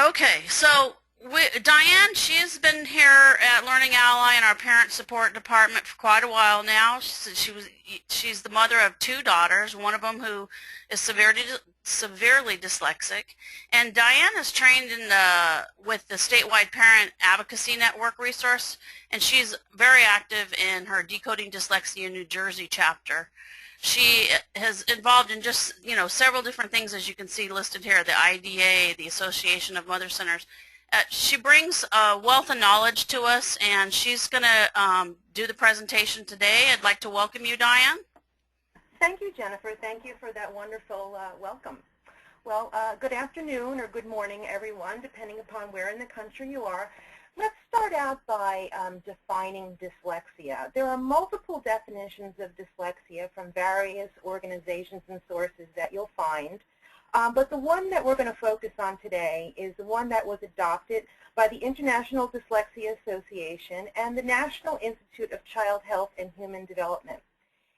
Okay, so Diane, she has been here at Learning Ally in our parent support department for quite a while now. She's the mother of two daughters, one of them who is severely dyslexic, and Diane is trained with the statewide parent advocacy network resource, and she's very active in her Decoding Dyslexia New Jersey chapter. She has involved in just, several different things, as you can see listed here, the IDA, the Association of Mother Centers. She brings a wealth of knowledge to us, and she's going to do the presentation today. I'd like to welcome you, Diane. Thank you, Jennifer. Thank you for that wonderful welcome. Well, good afternoon or good morning, everyone, depending upon where in the country you are. Let's start out by defining dyslexia. There are multiple definitions of dyslexia from various organizations and sources that you'll find, but the one that we're going to focus on today is the one that was adopted by the International Dyslexia Association and the National Institute of Child Health and Human Development.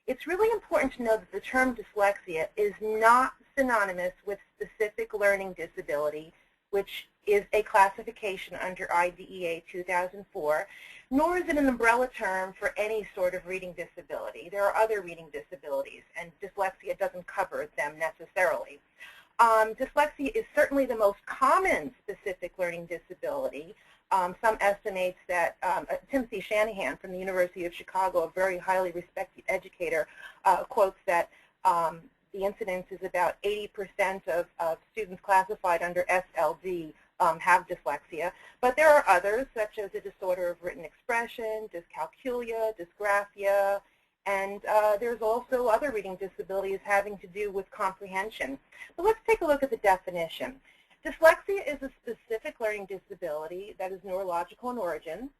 It's really important to know that the term dyslexia is not synonymous with specific learning disability, which is a classification under IDEA 2004, nor is it an umbrella term for any sort of reading disability. There are other reading disabilities, and dyslexia doesn't cover them necessarily. Dyslexia is certainly the most common specific learning disability. Some estimates that Timothy Shanahan from the University of Chicago, a very highly respected educator, quotes that the incidence is about 80% of students classified under SLD have dyslexia. But there are others, such as a disorder of written expression, dyscalculia, dysgraphia, and there's also other reading disabilities having to do with comprehension. But let's take a look at the definition. Dyslexia is a specific learning disability that is neurological in origin.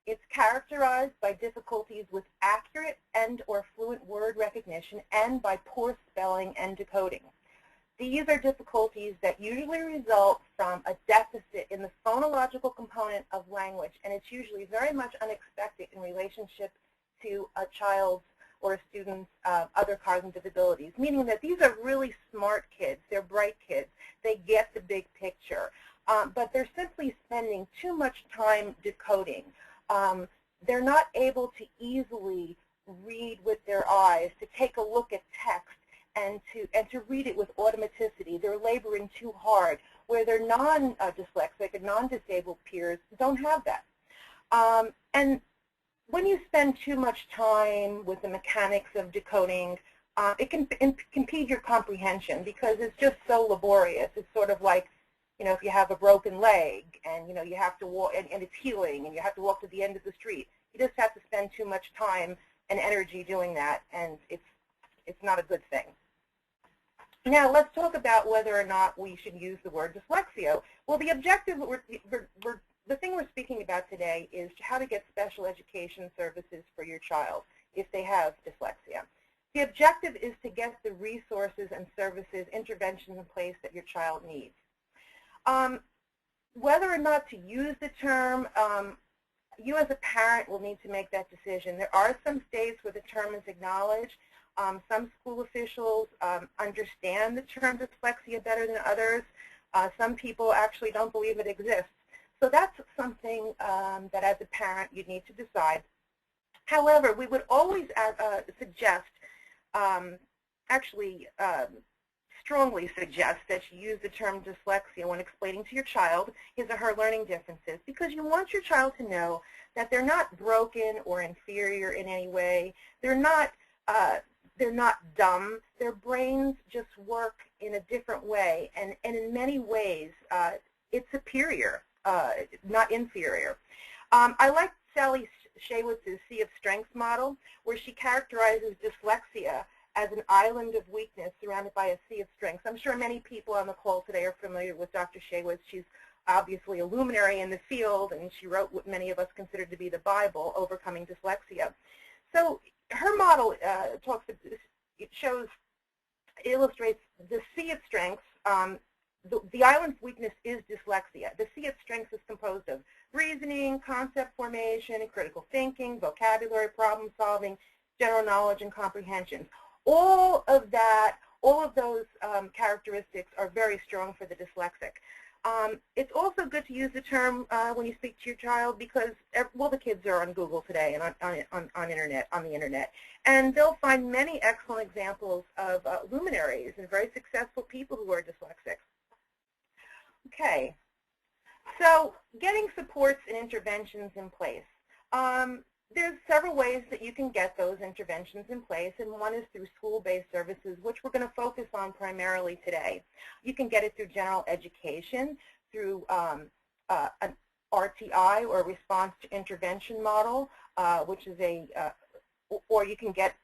It's characterized by difficulties with accurate and/or fluent word recognition and by poor spelling and decoding. These are difficulties that usually result from a deficit in the phonological component of language, and it's usually very much unexpected in relationship to a child's or a student's other cognitive abilities, meaning that these are really smart kids. They're bright kids. They get the big picture, but they're simply spending too much time decoding. They're not able to easily read with their eyes, to take a look at text, and to read it with automaticity. They're laboring too hard, where their non-dyslexic and non-disabled peers don't have that. And when you spend too much time with the mechanics of decoding, it can impede your comprehension because it's just so laborious. It's sort of like, if you have a broken leg and, you have to walk, and it's healing, and you have to walk to the end of the street. You just have to spend too much time and energy doing that, and it's not a good thing. Now, let's talk about whether or not we should use the word dyslexia. Well, the objective, the thing we're speaking about today is how to get special education services for your child if they have dyslexia. The objective is to get the resources and services, interventions in place that your child needs. Whether or not to use the term, you as a parent will need to make that decision. There are some states where the term is acknowledged. Some school officials understand the term dyslexia better than others. Some people actually don't believe it exists. So that's something that as a parent you need to decide. However, we would always suggest, strongly suggest that you use the term dyslexia when explaining to your child his or her learning differences, because you want your child to know that they're not broken or inferior in any way. They're not dumb. Their brains just work in a different way, and in many ways it's superior, not inferior. I like Sally Shaywitz's Sea of Strengths model, where she characterizes dyslexia as an island of weakness surrounded by a sea of strengths. I'm sure many people on the call today are familiar with Dr. Shaywitz. She's obviously a luminary in the field, and she wrote what many of us consider to be the Bible, Overcoming Dyslexia. So her model illustrates the sea of strengths. The island's weakness is dyslexia. The sea of strengths is composed of reasoning, concept formation, critical thinking, vocabulary, problem solving, general knowledge, and comprehension. All of those characteristics are very strong for the dyslexic. It's also good to use the term when you speak to your child because well, the kids are on Google today and on the internet, and they'll find many excellent examples of luminaries and very successful people who are dyslexic. Okay, so getting supports and interventions in place. There's several ways that you can get those interventions in place, and one is through school-based services, which we're going to focus on primarily today. You can get it through general education, through an RTI, or response to intervention model, which is or you can get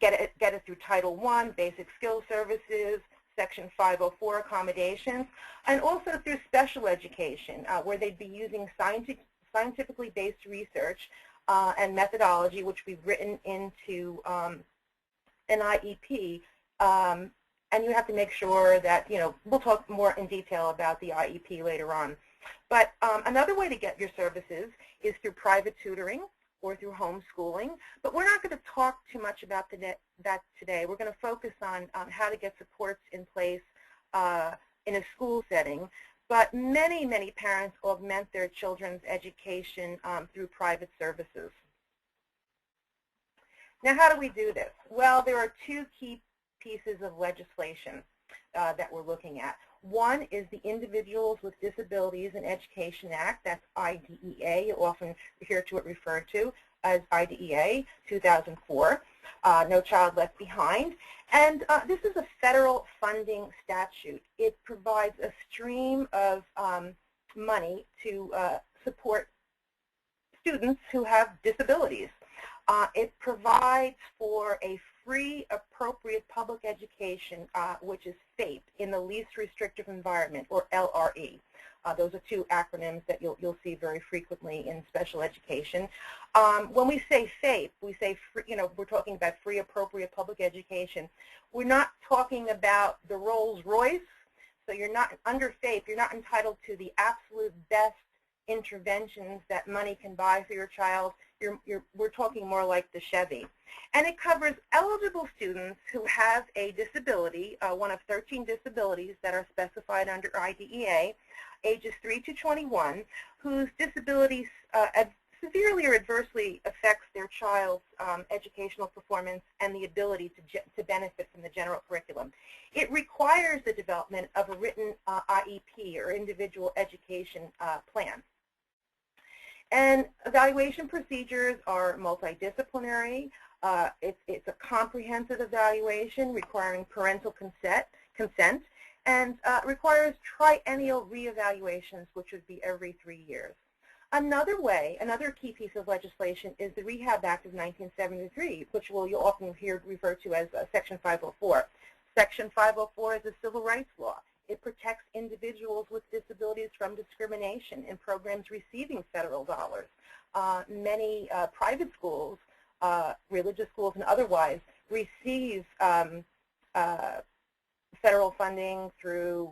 it through Title I, basic skills services, Section 504 accommodations, and also through special education, where they'd be using scientifically based research and methodology, which we've written into an IEP, and you have to make sure that, we'll talk more in detail about the IEP later on. But another way to get your services is through private tutoring or through homeschooling, but we're not going to talk too much about that today. We're going to focus on how to get supports in place in a school setting. But many, many parents augment their children's education through private services. Now, how do we do this? Well, there are two key pieces of legislation that we're looking at. One is the Individuals with Disabilities in Education Act, that's IDEA. You often hear it referred to as IDEA 2004, No Child Left Behind. And this is a federal funding statute. It provides a stream of money to support students who have disabilities. It provides for a free, appropriate public education, which is FAPE, in the least restrictive environment, or LRE. Those are two acronyms that you'll see very frequently in special education. When we say FAPE, we say we're talking about free, appropriate public education. We're not talking about the Rolls Royce. So you're not under FAPE. You're not entitled to the absolute best interventions that money can buy for your child. We're talking more like the Chevy. And it covers eligible students who have a disability, one of 13 disabilities that are specified under IDEA, ages 3 to 21, whose disability severely or adversely affects their child's educational performance and the ability to benefit from the general curriculum. It requires the development of a written IEP, or individual education plan. And evaluation procedures are multidisciplinary. It's a comprehensive evaluation requiring parental consent, and requires triennial reevaluations, which would be every 3 years. Another key piece of legislation is the Rehab Act of 1973, which you'll often hear referred to as Section 504. Section 504 is a civil rights law. It protects individuals with disabilities from discrimination in programs receiving federal dollars. Many private schools, religious schools and otherwise, receive federal funding through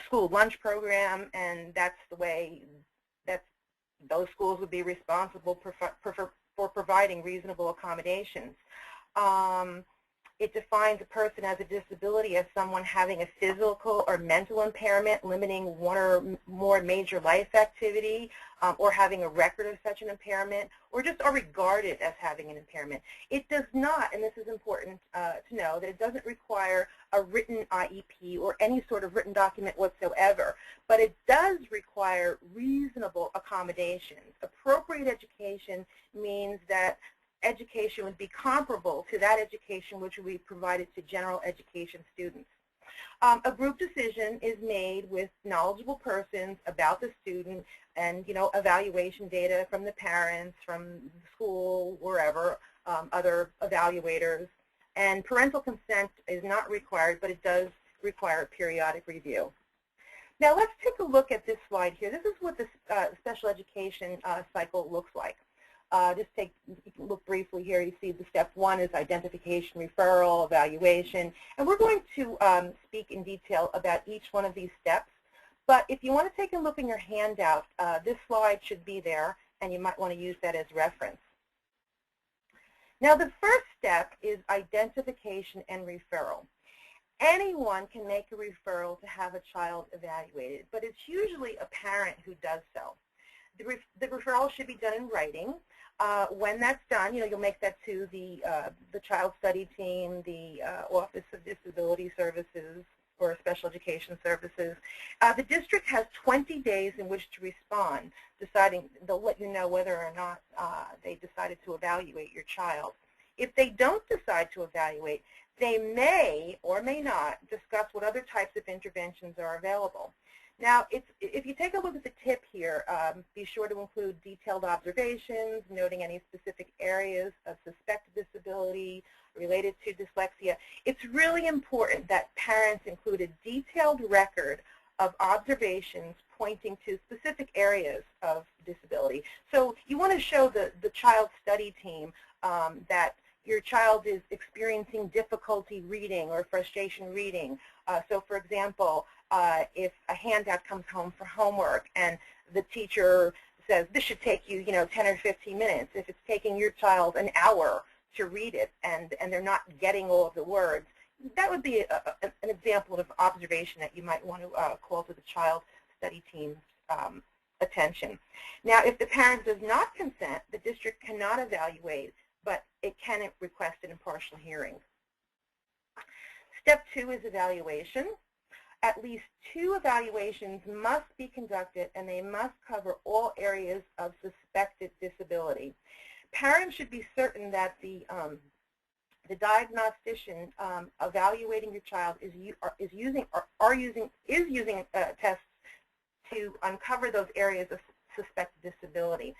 school lunch program, and that's the way that those schools would be responsible for providing reasonable accommodations. It defines a person as a disability as someone having a physical or mental impairment, limiting one or more major life activity, or having a record of such an impairment, or just are regarded as having an impairment. It does not, and this is important to know, that it doesn't require a written IEP or any sort of written document whatsoever, but it does require reasonable accommodations. Appropriate education means that education would be comparable to that education which would be provided to general education students. A group decision is made with knowledgeable persons about the student and, evaluation data from the parents, from the school, wherever, other evaluators. And parental consent is not required, but it does require periodic review. Now let's take a look at this slide here. This is what the special education cycle looks like. Just look briefly here. You see the step one is identification, referral, evaluation, and we're going to speak in detail about each one of these steps. But if you want to take a look in your handout, this slide should be there, and you might want to use that as reference. Now the first step is identification and referral. anyone can make a referral to have a child evaluated, but it's usually a parent who does so. The referral should be done in writing. When that's done, you'll make that to the child study team, the Office of Disability Services or Special Education Services. The district has 20 days in which to respond, they'll let you know whether or not they decided to evaluate your child. If they don't decide to evaluate, they may or may not discuss what other types of interventions are available. Now, if you take a look at the tip here, be sure to include detailed observations, noting any specific areas of suspected disability related to dyslexia. It's really important that parents include a detailed record of observations pointing to specific areas of disability. So you want to show the child study team that your child is experiencing difficulty reading or frustration reading. So for example, if a handout comes home for homework and the teacher says this should take you 10 or 15 minutes, if it's taking your child an hour to read it and they're not getting all of the words, that would be an example of observation that you might want to call to the child study team's attention. Now, if the parent does not consent, the district cannot evaluate, but it can request an impartial hearing. Step 2 is evaluation. At least 2 evaluations must be conducted, and they must cover all areas of suspected disability. Parents should be certain that the diagnostician evaluating your child is using tests to uncover those areas of suspected disability.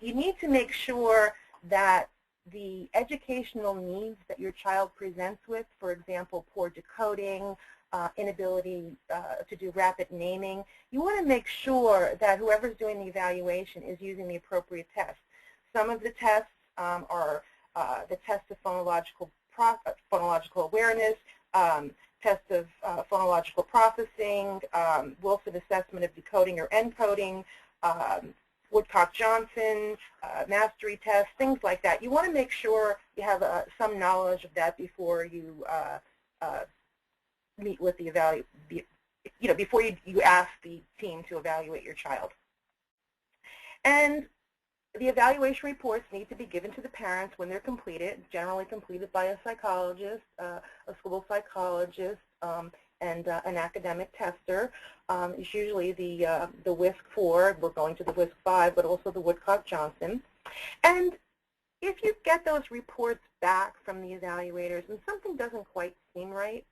You need to make sure that the educational needs that your child presents with, for example, poor decoding, inability to do rapid naming, you want to make sure that whoever's doing the evaluation is using the appropriate tests. Some of the tests are the test of phonological awareness, test of phonological processing, Wilson assessment of decoding or encoding, Woodcock-Johnson, mastery tests, things like that. You want to make sure you have some knowledge of that before you meet with the before you ask the team to evaluate your child. And the evaluation reports need to be given to the parents when they're completed, generally completed by a psychologist, a school psychologist, and an academic tester. It's usually the WISC-4, we're going to the WISC-5, but also the Woodcock-Johnson. And if you get those reports back from the evaluators and something doesn't quite seem right,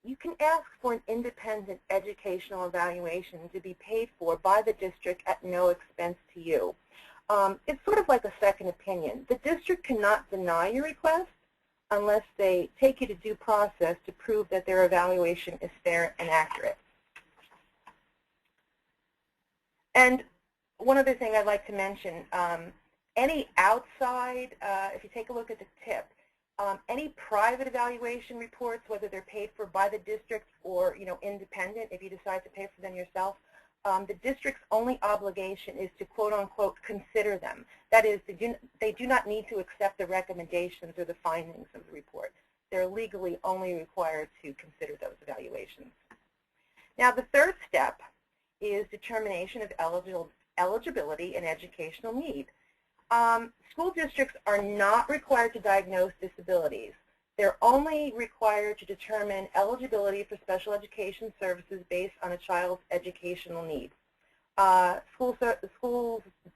you can ask for an independent educational evaluation to be paid for by the district at no expense to you. It's sort of like a second opinion. The district cannot deny your request unless they take you to due process to prove that their evaluation is fair and accurate. And one other thing I'd like to mention, any outside, if you take a look at the tip, any private evaluation reports, whether they're paid for by the district or independent, if you decide to pay for them yourself, the district's only obligation is to quote-unquote consider them. That is, they do not need to accept the recommendations or the findings of the report. They're legally only required to consider those evaluations. Now, the third step is determination of eligibility and educational need. School districts are not required to diagnose disabilities. They're only required to determine eligibility for special education services based on a child's educational needs. Schools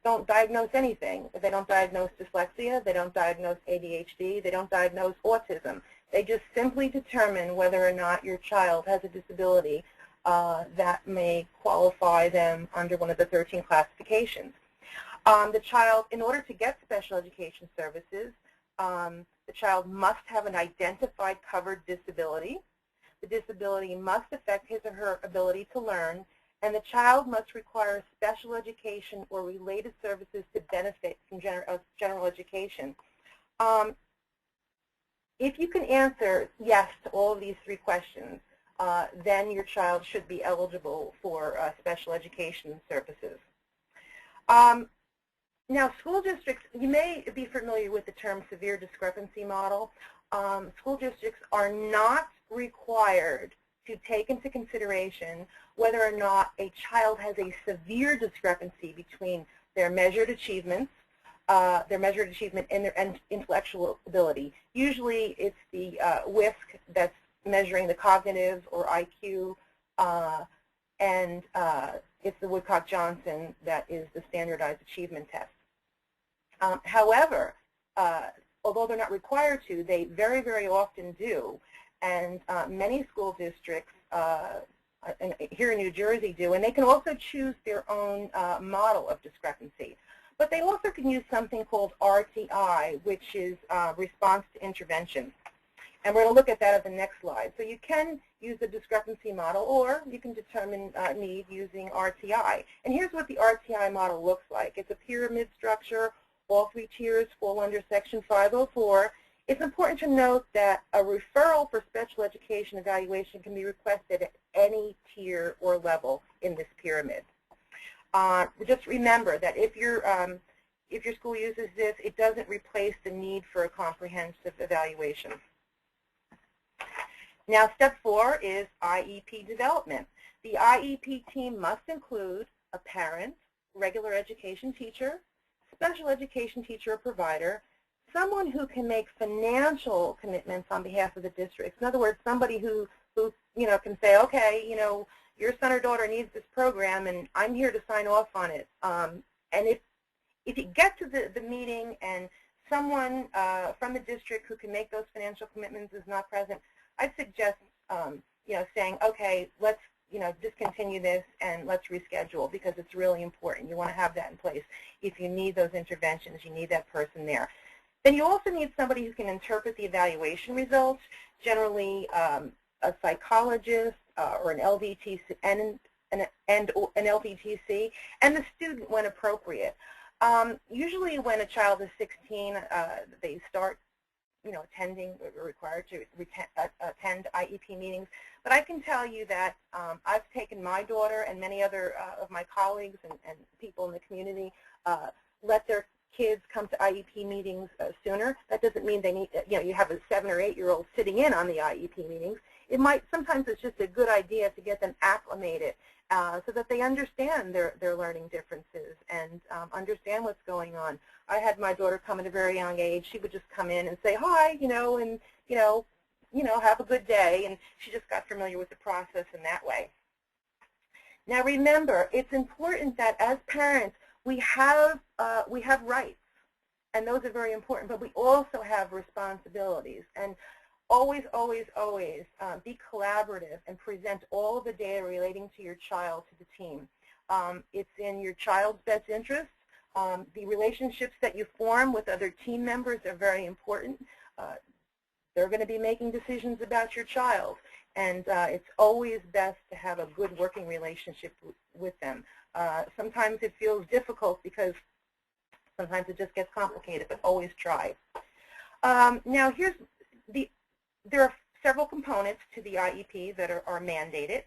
don't diagnose anything. They don't diagnose dyslexia. They don't diagnose ADHD. They don't diagnose autism. They just simply determine whether or not your child has a disability that may qualify them under one of the 13 classifications. The child, in order to get special education services, the child must have an identified covered disability. The disability must affect his or her ability to learn, and the child must require special education or related services to benefit from general education. If you can answer yes to all of these 3 questions, then your child should be eligible for special education services. Now, school districts, you may be familiar with the term severe discrepancy model. school districts are not required to take into consideration whether or not a child has a severe discrepancy between their measured achievements, and their intellectual ability. Usually it's the WISC that's measuring the cognitive or IQ, and it's the Woodcock-Johnson that is the standardized achievement test. However, although they're not required to, they very, very often do. And many school districts here in New Jersey do, and they can also choose their own model of discrepancy. But they also can use something called RTI, which is response to intervention. And we're going to look at that at the next slide. So you can use the discrepancy model, or you can determine need using RTI. And here's what the RTI model looks like. It's a pyramid structure. All three tiers fall under Section 504. It's important to note that a referral for special education evaluation can be requested at any tier or level in this pyramid. Just remember that if your school uses this, it doesn't replace the need for a comprehensive evaluation. Now, step 4 is IEP development. The IEP team must include a parent, regular education teacher, special education teacher or provider, someone who can make financial commitments on behalf of the district. In other words, somebody who can say, okay, your son or daughter needs this program, and I'm here to sign off on it. And if you get to the meeting and someone from the district who can make those financial commitments is not present, I'd suggest saying, okay, let's discontinue this and let's reschedule, because it's really important. You want to have that in place. If you need those interventions, you need that person there. Then you also need somebody who can interpret the evaluation results, generally a psychologist or an LVTC and an LVTC, and the student when appropriate. Usually when a child is 16, they start attending, or required to attend IEP meetings. But I can tell you that I've taken my daughter and many other of my colleagues and people in the community let their kids come to IEP meetings sooner. That doesn't mean they need, you have a 7 or 8-year-old sitting in on the IEP meetings. Sometimes it's just a good idea to get them acclimated so that they understand their learning differences and understand what's going on. I had my daughter come at a very young age. She would just come in and say hi, and have a good day, and she just got familiar with the process in that way. Now remember, it's important that as parents we have rights, and those are very important, but we also have responsibilities. And always, always, always be collaborative and present all of the data relating to your child to the team. It's in your child's best interest. The relationships that you form with other team members are very important. They're going to be making decisions about your child, and it's always best to have a good working relationship with them. Sometimes it feels difficult because sometimes it just gets complicated, but always try. Now, there are several components to the IEP that are mandated.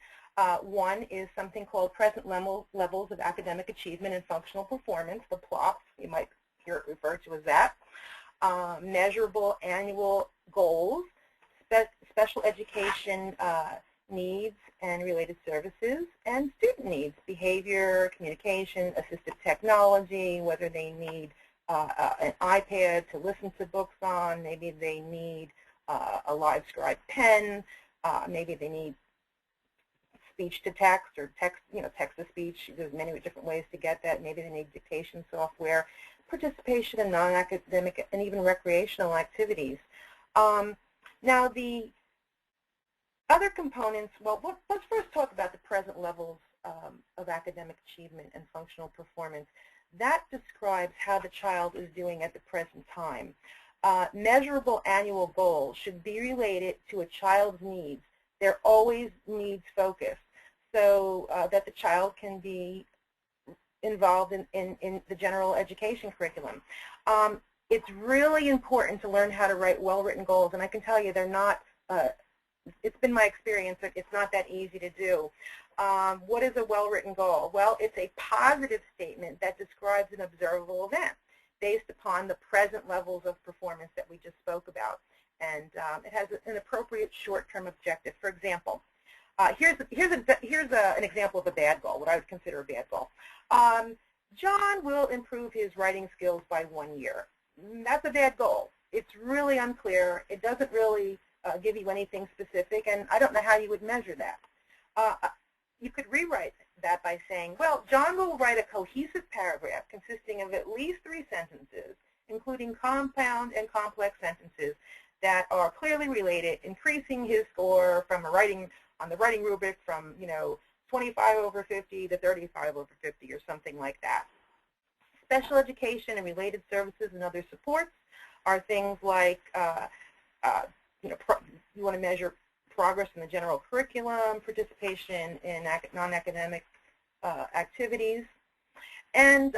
One is something called present levels of academic achievement and functional performance, the PLOPs. You might hear it referred to as that. Measurable annual goals, special education needs and related services, and student needs, behavior, communication, assistive technology, whether they need an iPad to listen to books on, maybe they need a live scribe pen, maybe they need speech to text or text to speech. There's many different ways to get that. Maybe they need dictation software, participation in non-academic and even recreational activities. Now the other components, well, let's first talk about the present levels of academic achievement and functional performance. That describes how the child is doing at the present time. Measurable annual goals should be related to a child's needs. They're always needs focused, so that the child can be involved in the general education curriculum. It's really important to learn how to write well-written goals, and I can tell you they're not, it's been my experience that it's not that easy to do. What is a well-written goal? Well, it's a positive statement that describes an observable event based upon the present levels of performance that we just spoke about. and it has an appropriate short-term objective. For example, here's an example of a bad goal, what I would consider a bad goal. John will improve his writing skills by 1 year. That's a bad goal. It's really unclear. It doesn't really give you anything specific, and I don't know how you would measure that. You could rewrite that by saying, well, John will write a cohesive paragraph consisting of at least 3 sentences, including compound and complex sentences that are clearly related, increasing his score from on the writing rubric from 25 over 50 to 35 over 50 or something like that. Special education and related services and other supports are things like, you want to measure progress in the general curriculum, participation in non-academic activities, and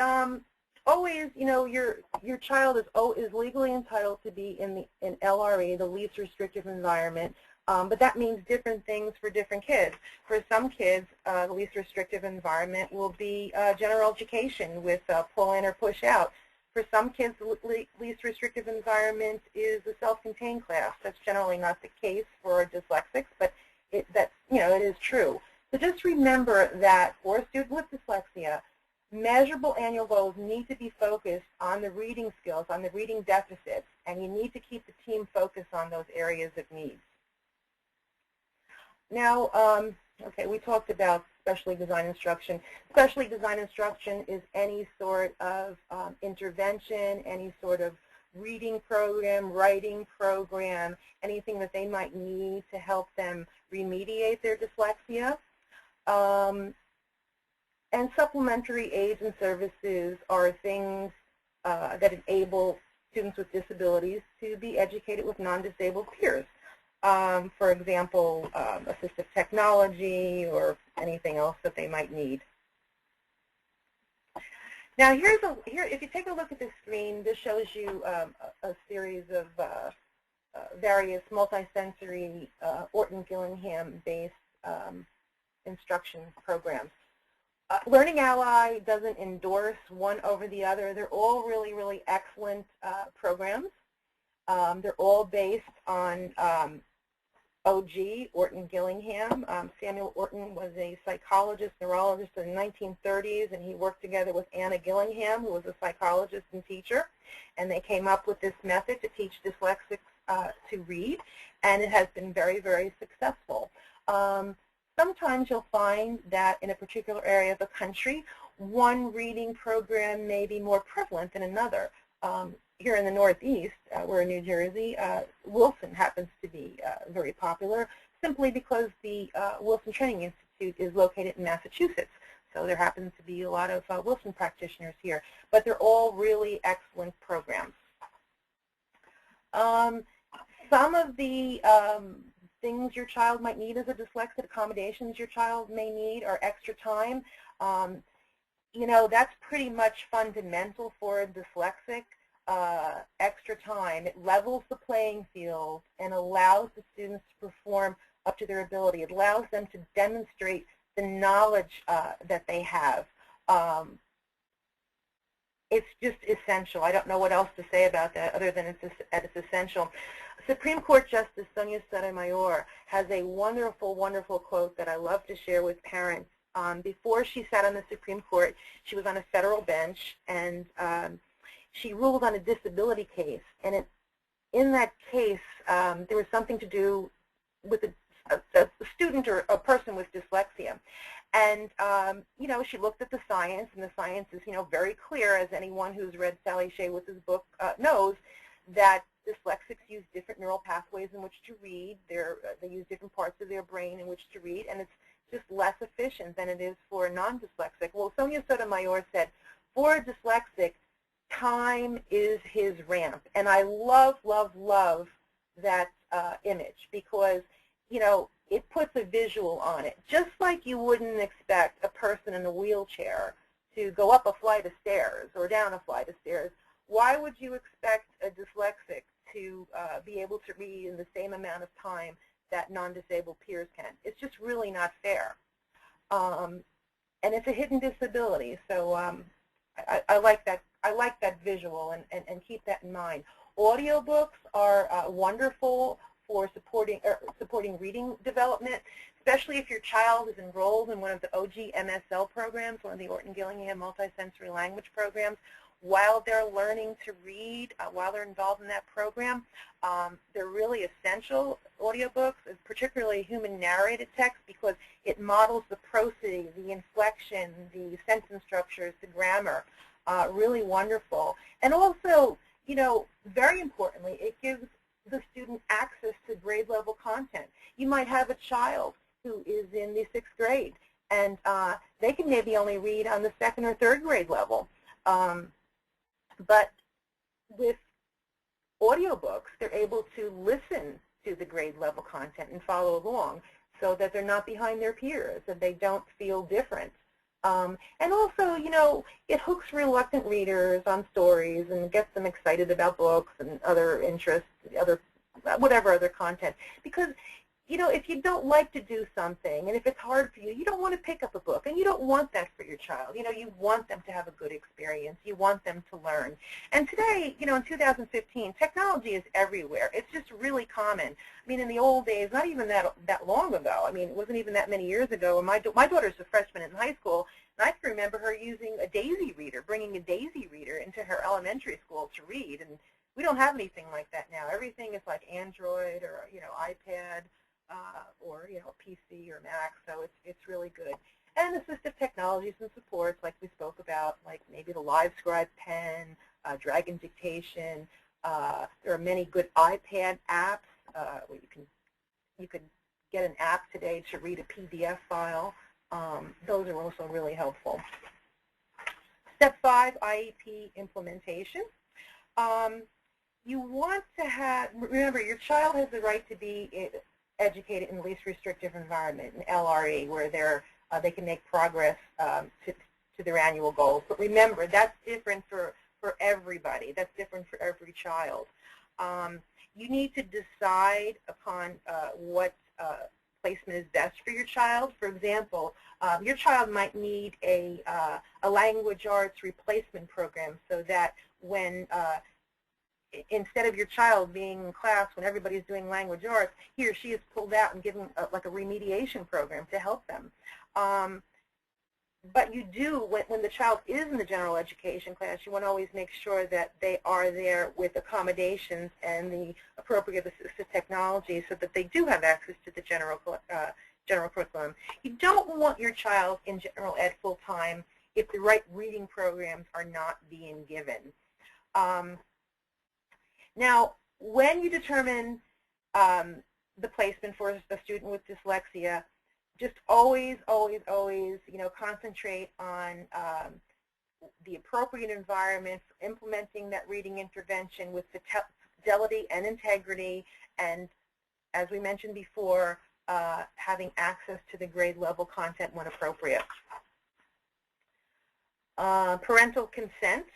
always, your child is legally entitled to be in LRE, the least restrictive environment. But that means different things for different kids. For some kids, the least restrictive environment will be general education with pull in or push out. For some kids, the least restrictive environment is a self-contained class. That's generally not the case for dyslexics, but it is true. So just remember that for a student with dyslexia, measurable annual goals need to be focused on the reading skills, on the reading deficits, and you need to keep the team focused on those areas of need. Now, okay, we talked about specially designed instruction. Specially designed instruction is any sort of intervention, any sort of reading program, writing program, anything that they might need to help them remediate their dyslexia. And supplementary aids and services are things that enable students with disabilities to be educated with non-disabled peers. For example, assistive technology or anything else that they might need. Now, if you take a look at the screen, this shows you a series of various multisensory OrtonGillingham-based instruction programs. Learning Ally doesn't endorse one over the other. They're all really, really excellent programs. They're all based on OG, OrtonGillingham. Samuel Orton was a psychologist, neurologist in the 1930s, and he worked together with Anna Gillingham, who was a psychologist and teacher, and they came up with this method to teach dyslexics to read, and it has been very, very successful. Sometimes you'll find that in a particular area of the country, one reading program may be more prevalent than another. Here in the Northeast, we're in New Jersey, Wilson happens to be very popular simply because the Wilson Training Institute is located in Massachusetts. So there happens to be a lot of Wilson practitioners here. But they're all really excellent programs. Some of the things your child might need as a dyslexic, accommodations your child may need are extra time. That's pretty much fundamental for a dyslexic. Extra time. It levels the playing field and allows the students to perform up to their ability. It allows them to demonstrate the knowledge that they have. It's just essential. I don't know what else to say about that other than it's essential. Supreme Court Justice Sonia Sotomayor has a wonderful, wonderful quote that I love to share with parents. Before she sat on the Supreme Court, she was on a federal bench, and she ruled on a disability case, and in that case, there was something to do with a student or a person with dyslexia. And, she looked at the science, and the science is, very clear, as anyone who's read Sally Shaywitz's book knows, that dyslexics use different neural pathways in which to read. They use different parts of their brain in which to read, and it's just less efficient than it is for a non-dyslexic. Well, Sonia Sotomayor said, for a dyslexic, time is his ramp. And I love, love, love that image because, it puts a visual on it. Just like you wouldn't expect a person in a wheelchair to go up a flight of stairs or down a flight of stairs, why would you expect a dyslexic to be able to read in the same amount of time that non-disabled peers can? It's just really not fair. And it's a hidden disability, so I like that. I like that visual, and keep that in mind. Audiobooks are wonderful for supporting reading development, especially if your child is enrolled in one of the OG-MSL programs, one of the OrtonGillingham multisensory language programs. While they're learning to read, while they're involved in that program, they're really essential, audiobooks, particularly human narrated text, because it models the prosody, the inflection, the sentence structures, the grammar. Really wonderful. And also, you know, very importantly, it gives the student access to grade level content. You might have a child who is in the 6th grade, and they can maybe only read on the 2nd or 3rd grade level. But with audiobooks, they're able to listen to the grade level content and follow along so that they're not behind their peers, that they don't feel different. And also, you know, it hooks reluctant readers on stories and gets them excited about books and other interests, whatever other content. Because, you know, if you don't like to do something and if it's hard for you, you don't want to pick up a book, and you don't want that for your child. You know, you want them to have a good experience. You want them to learn. And today, you know, in 2015, technology is everywhere. It's just really common. I mean, in the old days, not even that long ago. I mean, it wasn't even that many years ago. And my daughter's a freshman in high school, and I can remember her using a Daisy reader, bringing a Daisy reader into her elementary school to read. And we don't have anything like that now. Everything is like Android or, you know, iPad. Or, you know, PC or Mac, so it's really good. And assistive technologies and supports like we spoke about, like maybe the LiveScribe pen, Dragon Dictation. There are many good iPad apps where you can get an app today to read a PDF file. Those are also really helpful. Step 5, IEP implementation. You want to have, remember, your child has the right to be educated in the least restrictive environment, in LRE, where they can make progress to their annual goals. But remember, that's different for everybody. That's different for every child. You need to decide upon what placement is best for your child. For example, your child might need a language arts replacement program so that when instead of your child being in class when everybody's doing language arts, he or she is pulled out and given like a remediation program to help them. But you do, when the child is in the general education class, you want to always make sure that they are there with accommodations and the appropriate assistive technology so that they do have access to the general curriculum. You don't want your child in general ed full time if the right reading programs are not being given. Now, when you determine the placement for a student with dyslexia, just always, you know, concentrate on the appropriate environment for implementing that reading intervention with fidelity and integrity, and as we mentioned before, having access to the grade level content when appropriate. Parental consent,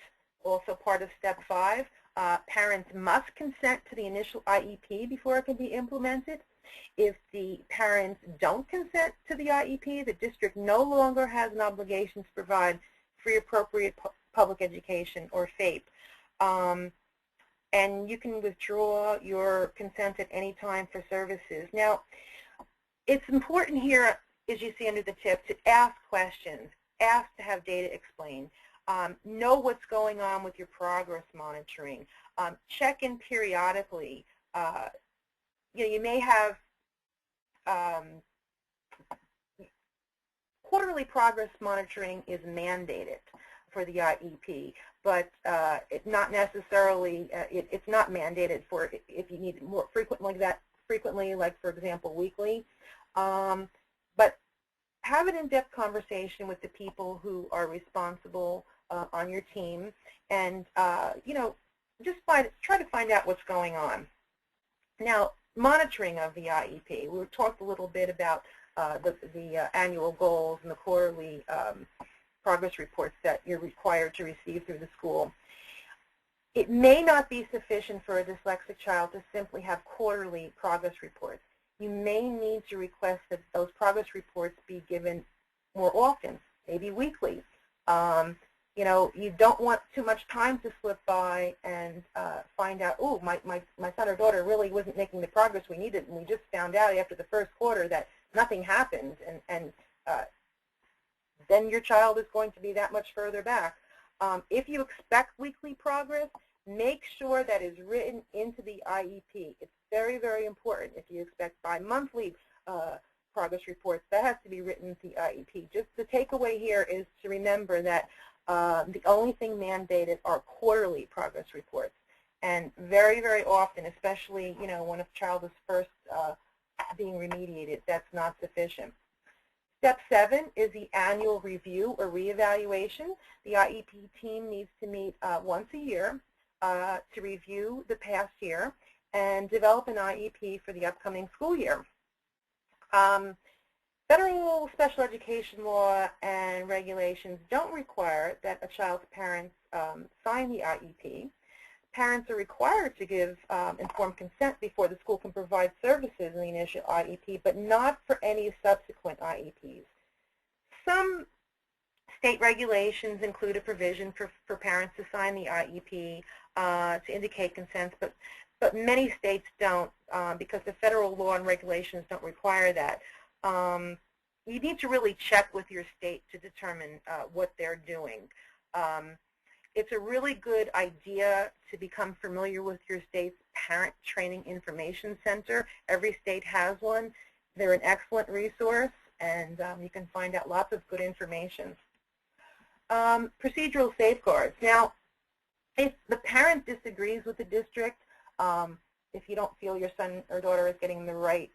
also part of step 5. Parents must consent to the initial IEP before it can be implemented. If the parents don't consent to the IEP, the district no longer has an obligation to provide free appropriate public education, or FAPE. And you can withdraw your consent at any time for services. Now, it's important here, as you see under the tip, to ask questions, ask to have data explained. Know what's going on with your progress monitoring. Check in periodically. You know, you may have quarterly progress monitoring is mandated for the IEP, but it's not necessarily it's not mandated for if you need it more frequently, like for example weekly. But have an in-depth conversation with the people who are responsible on your team, and you know, just try to find out what's going on. Now, monitoring of the IEP. We talked a little bit about the annual goals and the quarterly progress reports that you're required to receive through the school. It may not be sufficient for a dyslexic child to simply have quarterly progress reports. You may need to request that those progress reports be given more often, maybe weekly. You know, you don't want too much time to slip by and find out, oh, my son or daughter really wasn't making the progress we needed, and we just found out after the first quarter that nothing happened, and then your child is going to be that much further back. If you expect weekly progress, make sure that is written into the IEP. It's very, very important. If you expect bi-monthly progress reports, that has to be written into the IEP. Just the takeaway here is to remember that the only thing mandated are quarterly progress reports. And very, very often, especially, you know, when a child is first being remediated, that's not sufficient. Step 7 is the annual review or reevaluation. The IEP team needs to meet once a year to review the past year and develop an IEP for the upcoming school year. Federal special education law and regulations don't require that a child's parents sign the IEP. Parents are required to give informed consent before the school can provide services in the initial IEP, but not for any subsequent IEPs. Some state regulations include a provision for parents to sign the IEP to indicate consent, but many states don't because the federal law and regulations don't require that. You need to really check with your state to determine what they're doing. It's a really good idea to become familiar with your state's Parent Training Information Center. Every state has one. They're an excellent resource, and you can find out lots of good information. Procedural safeguards. Now, if the parent disagrees with the district, if you don't feel your son or daughter is getting the right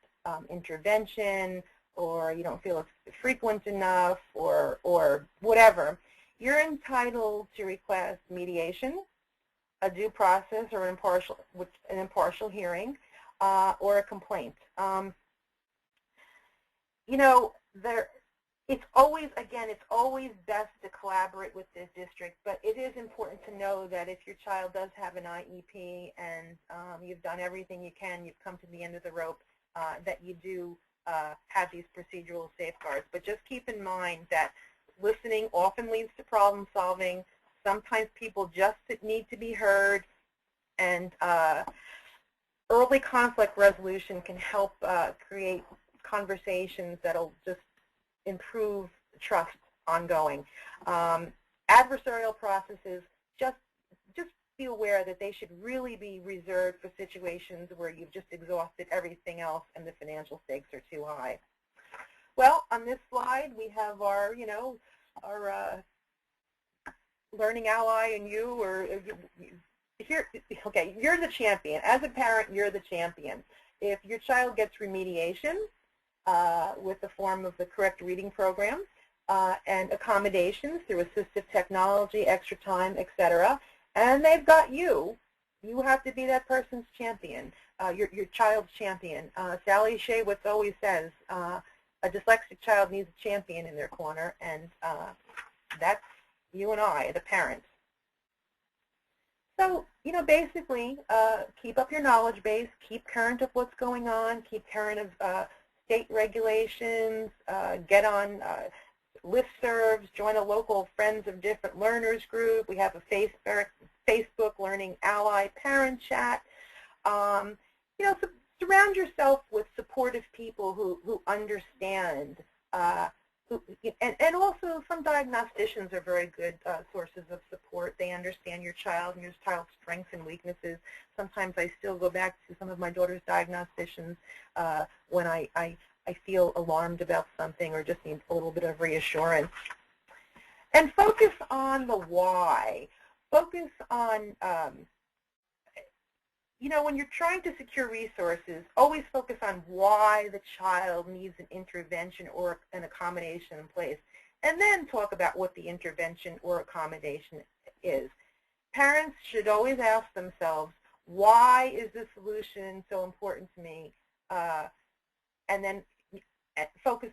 intervention, or you don't feel it's frequent enough, or whatever, you're entitled to request mediation, a due process, or an impartial hearing, or a complaint. You know, it's always best to collaborate with this district, but it is important to know that if your child does have an IEP and you've done everything you can, you've come to the end of the rope, that you do have these procedural safeguards. But just keep in mind that listening often leads to problem solving. Sometimes people just need to be heard, and early conflict resolution can help create conversations that'll just improve trust ongoing. Adversarial processes, just be aware that they should really be reserved for situations where you've just exhausted everything else and the financial stakes are too high. Well, on this slide we have our, you know, our learning ally and you, or here, okay, you're the champion. As a parent, you're the champion. If your child gets remediation with the form of the correct reading program and accommodations through assistive technology, extra time, etc., and they've got you have to be that person's champion, your child's champion. Sally Shaywitz always says, a dyslexic child needs a champion in their corner, and that's you and I, the parents. So, you know, basically, keep up your knowledge base, keep current of what's going on, keep current of state regulations, get on listservs, join a local Friends of Different Learners group. We have a Facebook Learning Ally parent chat. You know, surround yourself with supportive people who understand. And also some diagnosticians are very good sources of support. They understand your child and your child's strengths and weaknesses. Sometimes I still go back to some of my daughter's diagnosticians when I feel alarmed about something or just need a little bit of reassurance. And focus on the why. Focus on, you know, when you're trying to secure resources, always focus on why the child needs an intervention or an accommodation in place, and then talk about what the intervention or accommodation is. Parents should always ask themselves, why is this solution so important to me? And then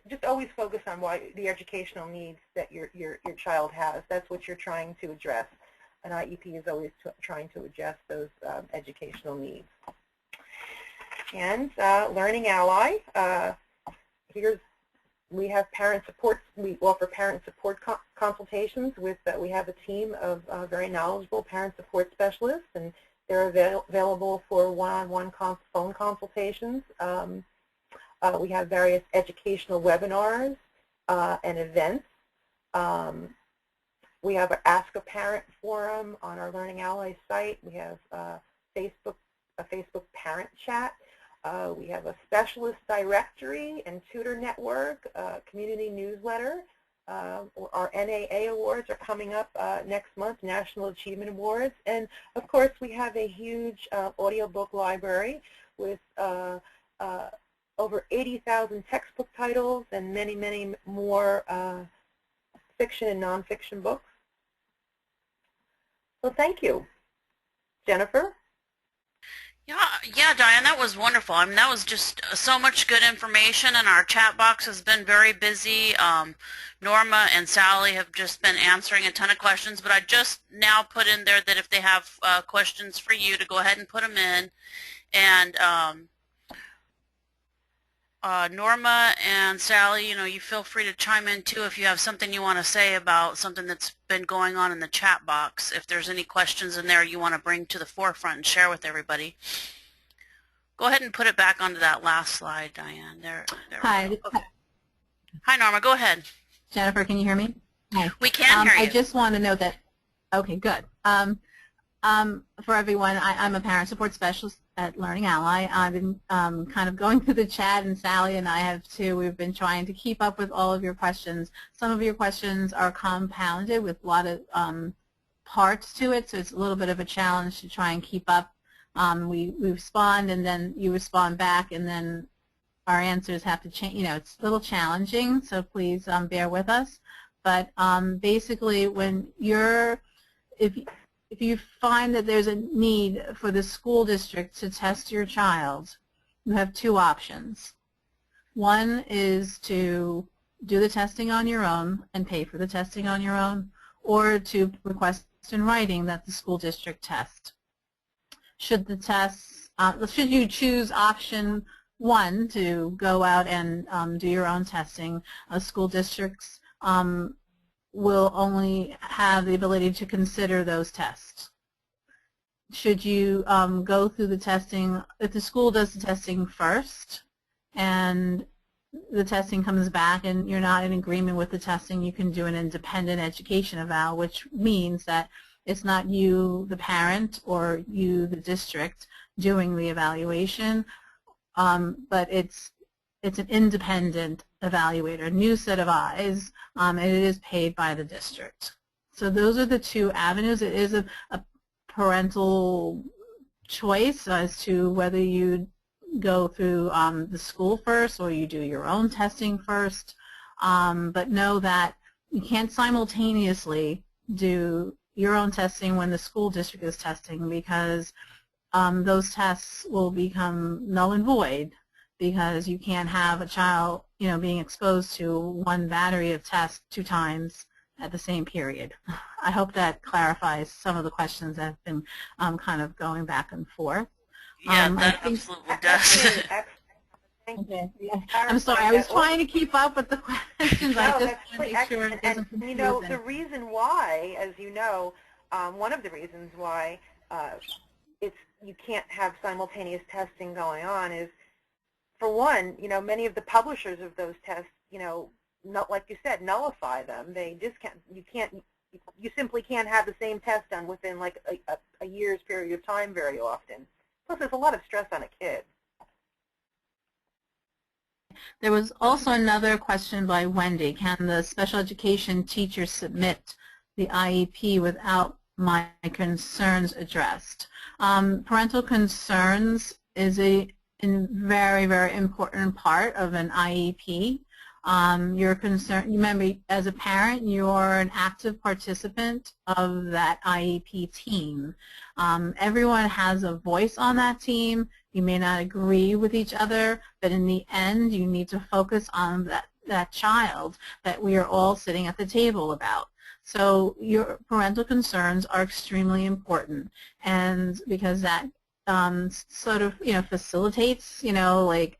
just always focus on why the educational needs that your child has. That's what you're trying to address. An IEP is always trying to address those educational needs. And Learning Ally, here's We have parent support. We offer parent support consultations with. We have a team of very knowledgeable parent support specialists, and they're available for one-on-one phone consultations. We have various educational webinars and events. We have an Ask a Parent forum on our Learning Ally site. We have a Facebook parent chat. We have a specialist directory and tutor network, community newsletter. Our NAA awards are coming up next month, National Achievement Awards. And of course, we have a huge audiobook library with over 80,000 textbook titles and many, many more fiction and nonfiction books. So thank you. Jennifer? Yeah, Diane, that was wonderful. I mean, that was just so much good information, and our chat box has been very busy. Norma and Sally have just been answering a ton of questions, but I just now put in there that if they have questions for you to go ahead and put them in. And Norma and Sally, you feel free to chime in too if you have something you want to say about something that's been going on in the chat box. If there's any questions in there you want to bring to the forefront and share with everybody. Go ahead and put it back onto that last slide, Diane. There Hi. Okay. Hi, Norma. Go ahead. Jennifer, can you hear me? Hi. We can hear you. I just want to note that, okay, good. For everyone, I'm a parent support specialist at Learning Ally. I've been kind of going through the chat, and Sally and I have too. We've been trying to keep up with all of your questions. Some of your questions are compounded with a lot of parts to it, so it's a little bit of a challenge to try and keep up. We respond, and then you respond back, and then our answers have to change. It's a little challenging, so please bear with us. But basically, when if you find that there's a need for the school district to test your child, you have two options. One is to do the testing on your own and pay for the testing on your own, or to request in writing that the school district test. Should you choose option one to go out and do your own testing, school districts will only have the ability to consider those tests. Should you go through the testing, if the school does the testing first and the testing comes back and you're not in agreement with the testing, you can do an independent education eval, which means that it's not you, the parent, or you, the district, doing the evaluation, but it's an independent evaluator, a new set of eyes, and it is paid by the district. So those are the two avenues. It is a parental choice as to whether you go through the school first or you do your own testing first, but know that you can't simultaneously do your own testing when the school district is testing, because those tests will become null and void, because you can't have a child, being exposed to one battery of tests 2 times at the same period. I hope that clarifies some of the questions that have been kind of going back and forth. Yeah, that absolutely does. Okay. Yeah. I'm sorry, I was trying to keep up with the questions. No, I just that's want to make sure it doesn't confuse them. the reason why, as you know, one of the reasons why you can't have simultaneous testing going on is, for one, many of the publishers of those tests, not, like you said, nullify them. They discount. You simply can't have the same test done within like a year's period of time very often. Plus, there's a lot of stress on a kid. There was also another question by Wendy. Can the special education teacher submit the IEP without my concerns addressed? Parental concerns is a very, very important part of an IEP. Your concern, remember, as a parent, you are an active participant of that IEP team. Everyone has a voice on that team. You may not agree with each other, but in the end, you need to focus on that child that we are all sitting at the table about. So your parental concerns are extremely important, and because that sort of facilitates like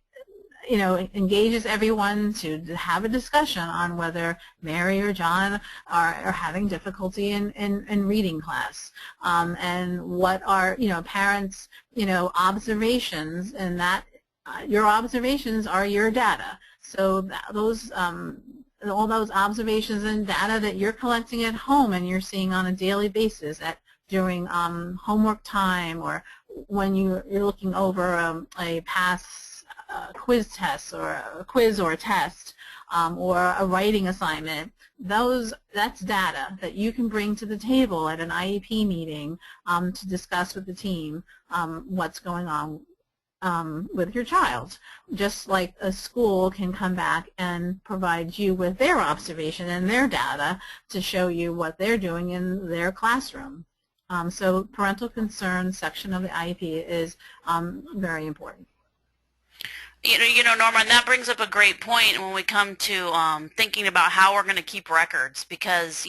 engages everyone to have a discussion on whether Mary or John are having difficulty in reading class, and what are, parents, observations, and that your observations are your data. So those all those observations and data that you're collecting at home and you're seeing on a daily basis during homework time, or when you're looking over a past quiz test, or a quiz or a test, or a writing assignment, that's data that you can bring to the table at an IEP meeting to discuss with the team what's going on with your child. Just like a school can come back and provide you with their observation and their data to show you what they're doing in their classroom. So parental concern section of the IEP is very important. Norma, and that brings up a great point when we come to thinking about how we're going to keep records, because,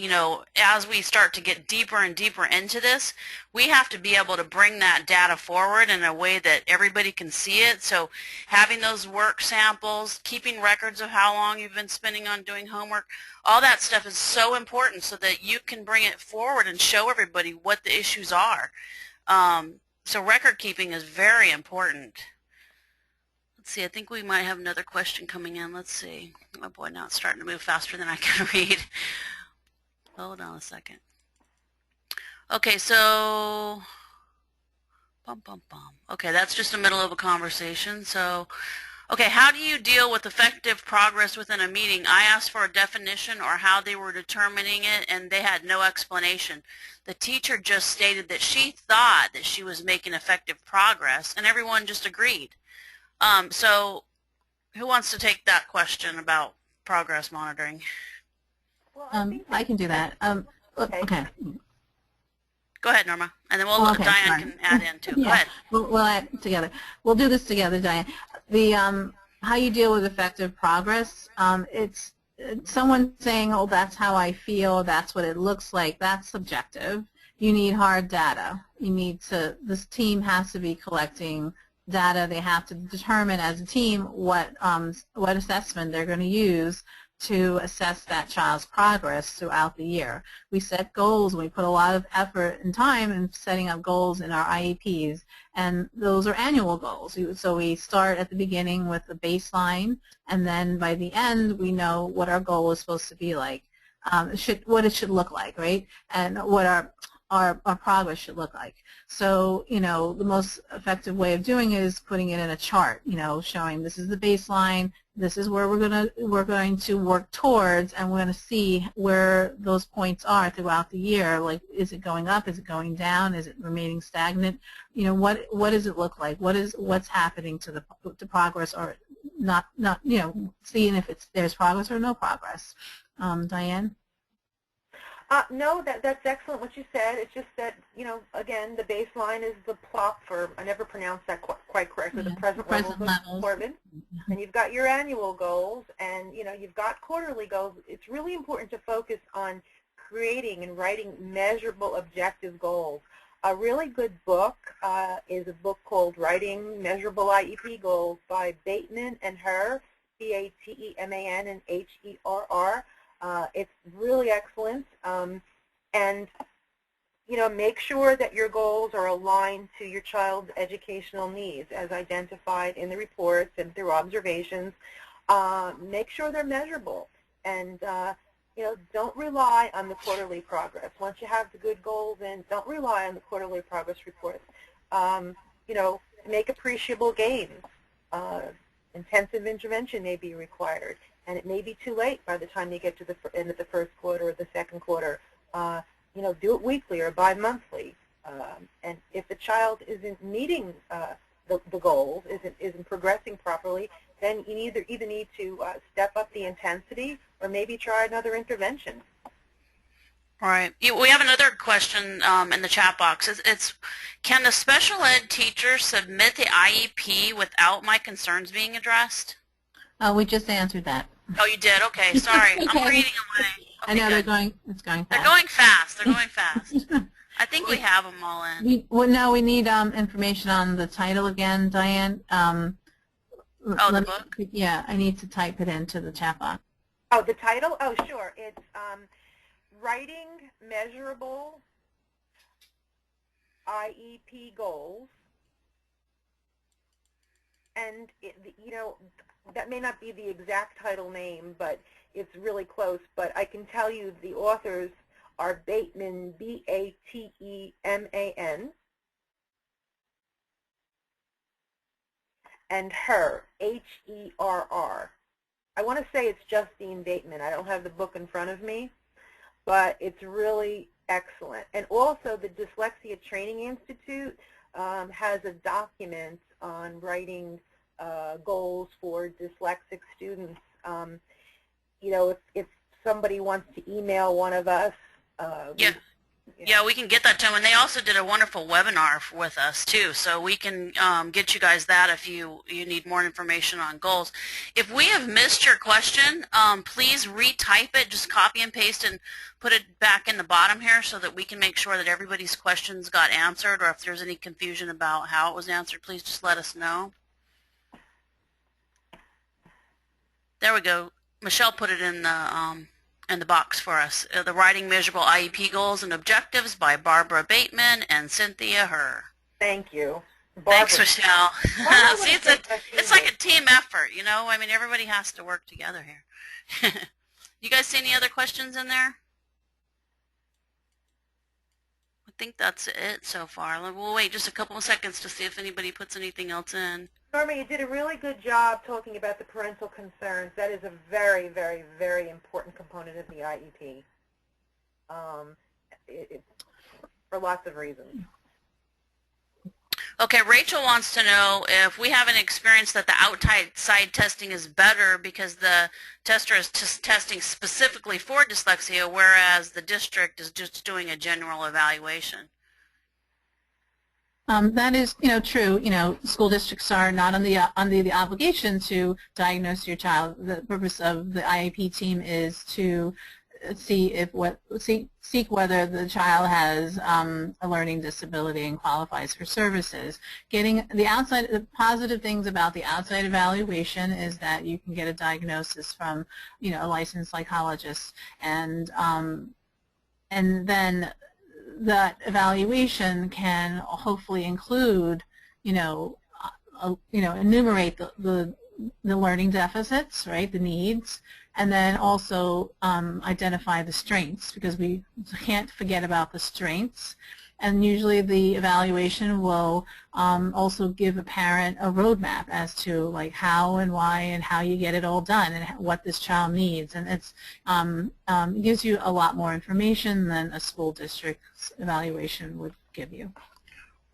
as we start to get deeper and deeper into this, we have to be able to bring that data forward in a way that everybody can see it. So having those work samples, keeping records of how long you've been spending on doing homework, all that stuff is so important so that you can bring it forward and show everybody what the issues are. So record keeping is very important. Let's see, I think we might have another question coming in. Let's see. Oh boy, now it's starting to move faster than I can read. Hold on a second. Okay, so, okay, that's just the middle of a conversation. So, okay, how do you deal with effective progress within a meeting? I asked for a definition or how they were determining it, and they had no explanation. The teacher just stated that she thought that she was making effective progress, and everyone just agreed. So who wants to take that question about progress monitoring? Well, I can do that. Okay. Go ahead, Norma, and then Okay, Diane sorry. can add in too. Yeah. Go ahead. We'll add together. We'll do this together, Diane. The how you deal with effective progress. It's someone saying, "Oh, that's how I feel. That's what it looks like." That's subjective. You need hard data. This team has to be collecting data. They have to determine as a team what assessment they're going to use to assess that child's progress throughout the year. We set goals, and we put a lot of effort and time in setting up goals in our IEPs, and those are annual goals. So we start at the beginning with the baseline, and then by the end we know what our goal is supposed to be like, what it should look like, right? And what our progress should look like. So, the most effective way of doing it is putting it in a chart, showing this is the baseline, this is where we're going to work towards, and we're going to see where those points are throughout the year. Like, is it going up? Is it going down? Is it remaining stagnant? What does it look like? What's happening to the progress, or not? Seeing if there's progress or no progress. Diane? No, that's excellent what you said. It's just that, again, the baseline is the plot for, I never pronounced that quite correctly, the present levels of performance. And you've got your annual goals, and, you've got quarterly goals. It's really important to focus on creating and writing measurable objective goals. A really good book is a book called Writing Measurable IEP Goals by Bateman and Herr, B-A-T-E-M-A-N and H-E-R-R. It's really excellent, and make sure that your goals are aligned to your child's educational needs as identified in the reports and through observations. Make sure they're measurable, and don't rely on the quarterly progress. Once you have the good goals in, don't rely on the quarterly progress reports. Make appreciable gains. Intensive intervention may be required, and it may be too late by the time you get to the end of the first quarter or the second quarter. Do it weekly or bi-monthly. And if the child isn't meeting the goals, isn't progressing properly, then you either need to step up the intensity or maybe try another intervention. All right. We have another question in the chat box. It's, can the special ed teacher submit the IEP without my concerns being addressed? We just answered that. Oh, you did? Okay, sorry. Okay. I'm reading away. Okay, I know good. it's going fast. They're going fast. They're going fast. I think we have them all in. We need information on the title again, Diane. Oh, the Let book? me, yeah, I need to type it into the chat box. Oh, the title? Oh, sure. It's Writing Measurable IEP Goals. And, that may not be the exact title name, but it's really close. But I can tell you the authors are Bateman, B-A-T-E-M-A-N, and Herr, H-E-R-R. I want to say it's Justine Bateman. I don't have the book in front of me, but it's really excellent. And also the Dyslexia Training Institute has a document on writing goals for dyslexic students. If somebody wants to email one of us, Yeah. Yeah, we can get that to them. And they also did a wonderful webinar with us, too. So we can get you guys that if you need more information on goals. If we have missed your question, please retype it. Just copy and paste and put it back in the bottom here so that we can make sure that everybody's questions got answered, or if there's any confusion about how it was answered, please just let us know. There we go. Michelle put it in the box for us. The Writing Measurable IEP Goals and Objectives by Barbara Bateman and Cynthia Herr. Thank you. Thanks, Michelle. Barbara See, it's like a team effort, you know? I mean, everybody has to work together here. You guys see any other questions in there? I think that's it so far. We'll wait just a couple of seconds to see if anybody puts anything else in. Norma, you did a really good job talking about the parental concerns. That is a very, very, very important component of the IEP for lots of reasons. Okay, Rachel wants to know if we have an experience that the outside testing is better because the tester is just testing specifically for dyslexia, whereas the district is just doing a general evaluation. That is, true. School districts are not under the obligation to diagnose your child. The purpose of the IEP team is to seek whether the child has a learning disability and qualifies for services. Getting the positive things about the outside evaluation is that you can get a diagnosis from, a licensed psychologist, and then that evaluation can hopefully include, enumerate the learning deficits, right, the needs, and then also identify the strengths, because we can't forget about the strengths. And usually the evaluation will also give a parent a roadmap as to like how and why and how you get it all done and what this child needs. And it gives you a lot more information than a school district's evaluation would give you.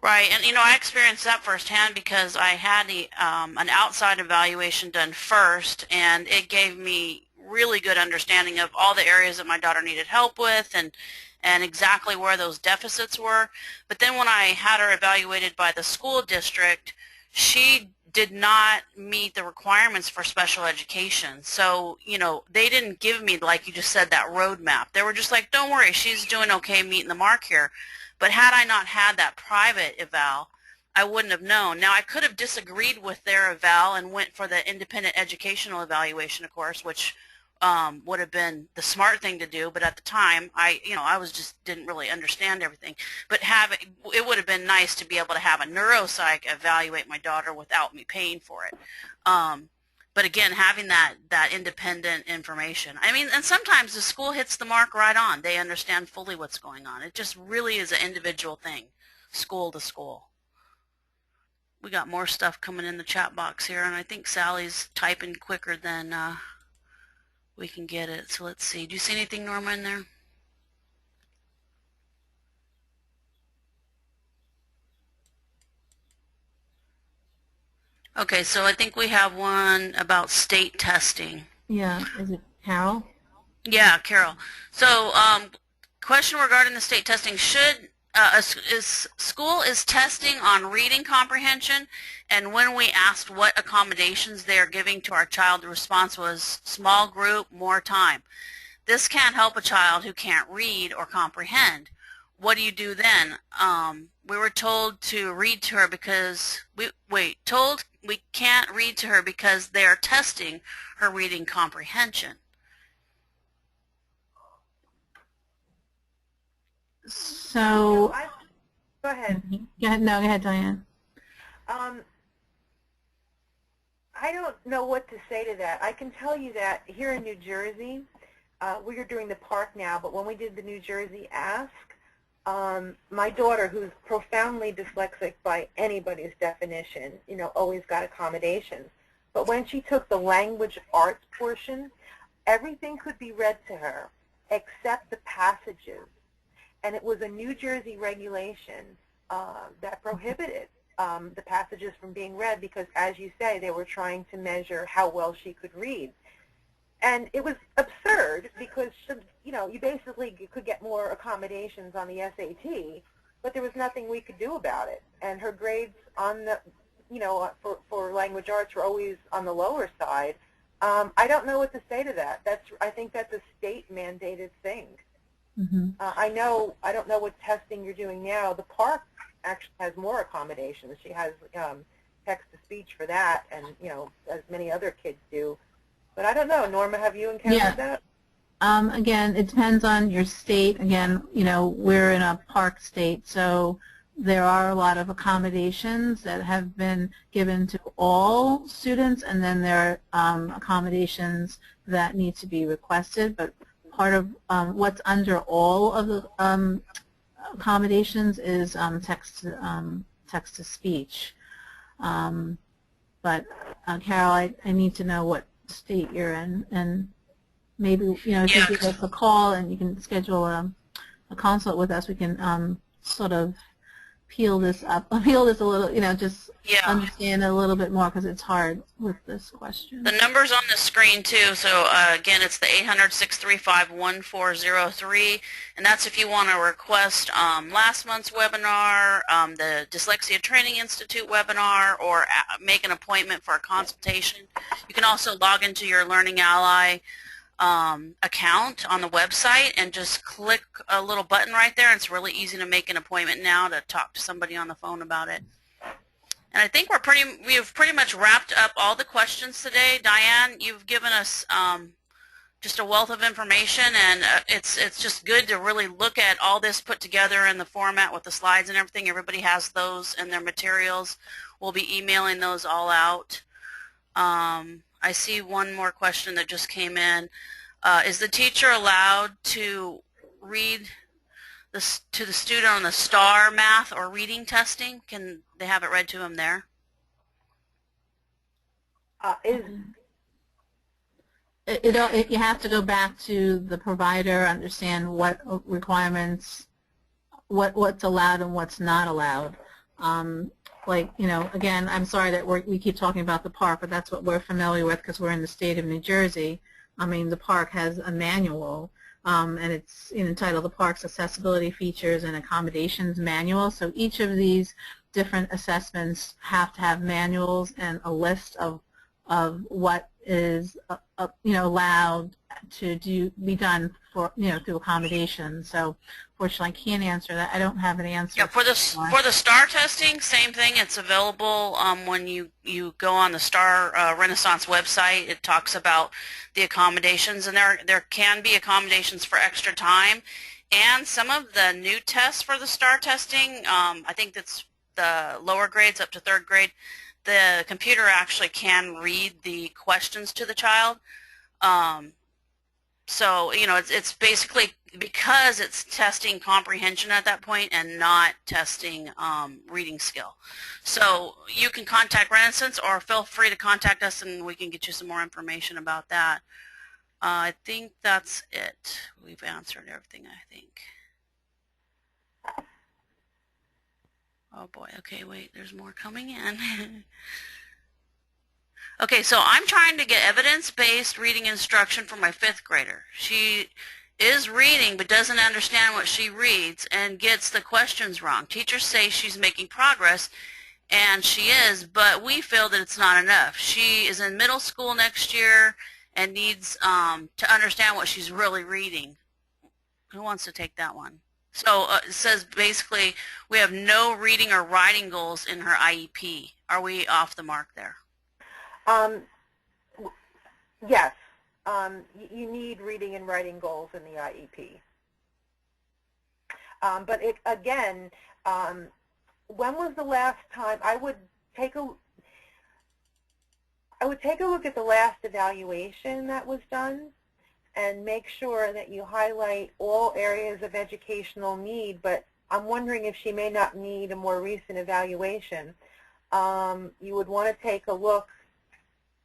Right, and I experienced that firsthand because I had an outside evaluation done first, and it gave me really good understanding of all the areas that my daughter needed help with and exactly where those deficits were. But then when I had her evaluated by the school district, she did not meet the requirements for special education. So, they didn't give me, like you just said, that roadmap. They were just like, don't worry, she's doing okay meeting the mark here. But had I not had that private eval, I wouldn't have known. Now, I could have disagreed with their eval and went for the independent educational evaluation, of course, which would have been the smart thing to do. But at the time, I didn't really understand everything. But it would have been nice to be able to have a neuropsych evaluate my daughter without me paying for it. But again, having that independent information. I mean, and sometimes the school hits the mark right on. They understand fully what's going on. It just really is an individual thing, school to school. We got more stuff coming in the chat box here, and I think Sally's typing quicker than we can get it. So let's see. Do you see anything, Norma, in there? Okay, so I think we have one about state testing. Yeah, is it Carol? Yeah, Carol. So, question regarding the state testing: school is testing on reading comprehension? And when we asked what accommodations they are giving to our child, the response was small group, more time. This can't help a child who can't read or comprehend. what do you do then? We were told to read to her because told we can't read to her because they are testing her reading comprehension. So, go ahead. Go ahead, Diane. I don't know what to say to that. I can tell you that here in New Jersey, we are doing the park now, but when we did the New Jersey Ask, my daughter, who's profoundly dyslexic by anybody's definition, always got accommodations. But when she took the language arts portion, everything could be read to her except the passages. And it was a New Jersey regulation that prohibited the passages from being read because, as you say, they were trying to measure how well she could read. And it was absurd because, you basically could get more accommodations on the SAT, but there was nothing we could do about it. And her grades on the, for language arts were always on the lower side. I don't know what to say to that. I think that's a state-mandated thing. Mm-hmm. I don't know what testing you're doing now. The park actually has more accommodations. She has text-to-speech for that, and as many other kids do. But I don't know, Norma, have you encountered that? Again, it depends on your state. Again, we're in a park state, so there are a lot of accommodations that have been given to all students, and then there are accommodations that need to be requested. But part of what's under all of the accommodations is text-to-speech. But Carol, I need to know what state you're in, and maybe if you give us a call and you can schedule a consult with us, we can sort of peel this a little, just understand a little bit more, because it's hard with this question. The number's on the screen too, so again, it's the 800-635-1403, and that's if you want to request last month's webinar, the Dyslexia Training Institute webinar, or make an appointment for a consultation. You can also log into your Learning Ally account on the website and just click a little button right there. It's really easy to make an appointment now to talk to somebody on the phone about it. And I think we have pretty much wrapped up all the questions today. Diane, you've given us just a wealth of information, and it's just good to really look at all this put together in the format with the slides and everything. Everybody has those in their materials. We'll be emailing those all out. I see one more question that just came in. Is the teacher allowed to read to the student on the STAR math or reading testing? Can they have it read to them there? You have to go back to the provider, understand what requirements, what's allowed and what's not allowed. Again, I'm sorry that we keep talking about the park, but that's what we're familiar with because we're in the state of New Jersey. I mean, the park has a manual, and it's entitled The Park's Accessibility Features and Accommodations Manual. So each of these different assessments have to have manuals and a list of what is allowed to be done for through accommodations. So fortunately, I can't answer that. I don't have an answer. Yeah, for the STAR testing, same thing. It's available when you go on the STAR Renaissance website. It talks about the accommodations, and there can be accommodations for extra time. And some of the new tests for the STAR testing, I think that's the lower grades up to 3rd grade. The computer actually can read the questions to the child. So, it's basically because it's testing comprehension at that point and not testing reading skill. So you can contact Renaissance or feel free to contact us and we can get you some more information about that. I think that's it. We've answered everything, I think. Oh boy, okay, wait, there's more coming in. Okay, so I'm trying to get evidence-based reading instruction for my 5th grader. She is reading but doesn't understand what she reads and gets the questions wrong. Teachers say she's making progress, and she is, but we feel that it's not enough. She is in middle school next year and needs to understand what she's really reading. Who wants to take that one? So it says basically we have no reading or writing goals in her IEP. Are we off the mark there? Um, yes, you need reading and writing goals in the IEP. But again, when was the last time? I would take a look at the last evaluation that was done and make sure that you highlight all areas of educational need, but I'm wondering if she may not need a more recent evaluation. You would want to take a look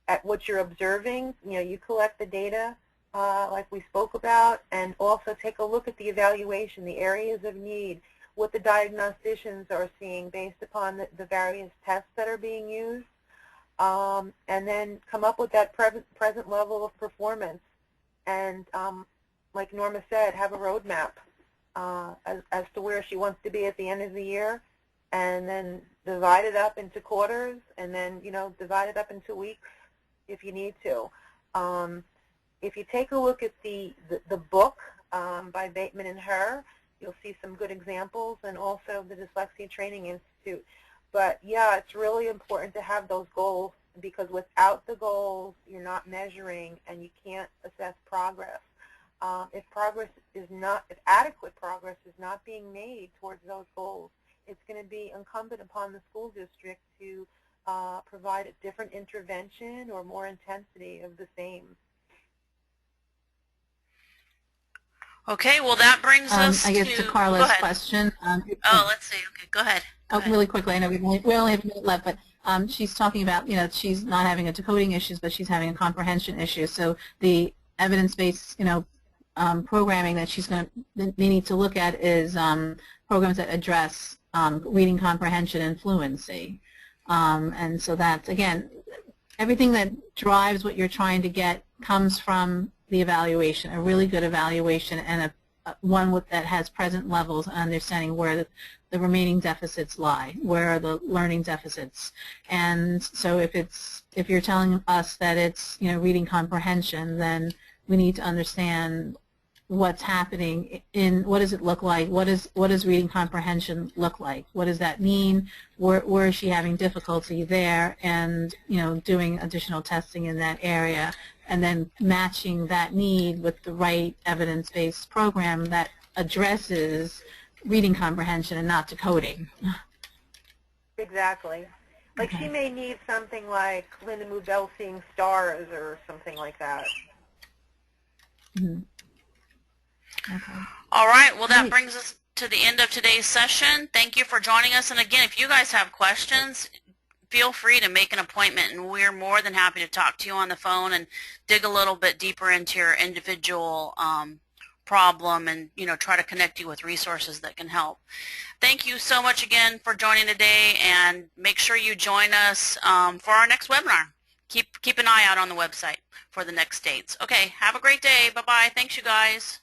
at what you're observing. You know, you collect the data like we spoke about, and also take a look at the evaluation, the areas of need, what the diagnosticians are seeing based upon the various tests that are being used, and then come up with that present level of performance. And like Norma said, have a roadmap as to where she wants to be at the end of the year, and then divide it up into quarters, and then, you know, divide it up into weeks if you need to. If you take a look at the book by Bateman and Her, you'll see some good examples, and also the Dyslexia Training Institute. But yeah, it's really important to have those goals, because without the goals, you're not measuring and you can't assess progress. If adequate progress is not being made towards those goals, it's going to be incumbent upon the school district to provide a different intervention or more intensity of the same. Okay, well that brings us I guess to Carla's question. Oh, let's see. Okay, go ahead. Go ahead. Really quickly, I know we only have a minute left, but she's talking about, you know, she's not having a decoding issue, but she's having a comprehension issue. So the evidence-based, you know, programming that they need to look at is programs that address reading comprehension and fluency. And so that's, again, everything that drives what you're trying to get comes from the evaluation, a really good evaluation, and one that has present levels and understanding where the remaining deficits lie, where are the learning deficits. And so if you're telling us that it's, you know, reading comprehension, then we need to understand what's happening in, what does it look like, what does reading comprehension look like, what does that mean, where is she having difficulty there, and, you know, doing additional testing in that area, and then matching that need with the right evidence-based program that addresses reading comprehension and not decoding. Exactly. Like, okay, she may need something like Linda Mubel seeing stars or something like that. Mm-hmm. Okay. All right. Well, that brings us to the end of today's session. Thank you for joining us. And again, if you guys have questions, feel free to make an appointment, and we're more than happy to talk to you on the phone and dig a little bit deeper into your individual problem, and, you know, try to connect you with resources that can help. Thank you so much again for joining today, and make sure you join us for our next webinar. Keep an eye out on the website for the next dates. Okay, have a great day. Bye-bye. Thanks, you guys.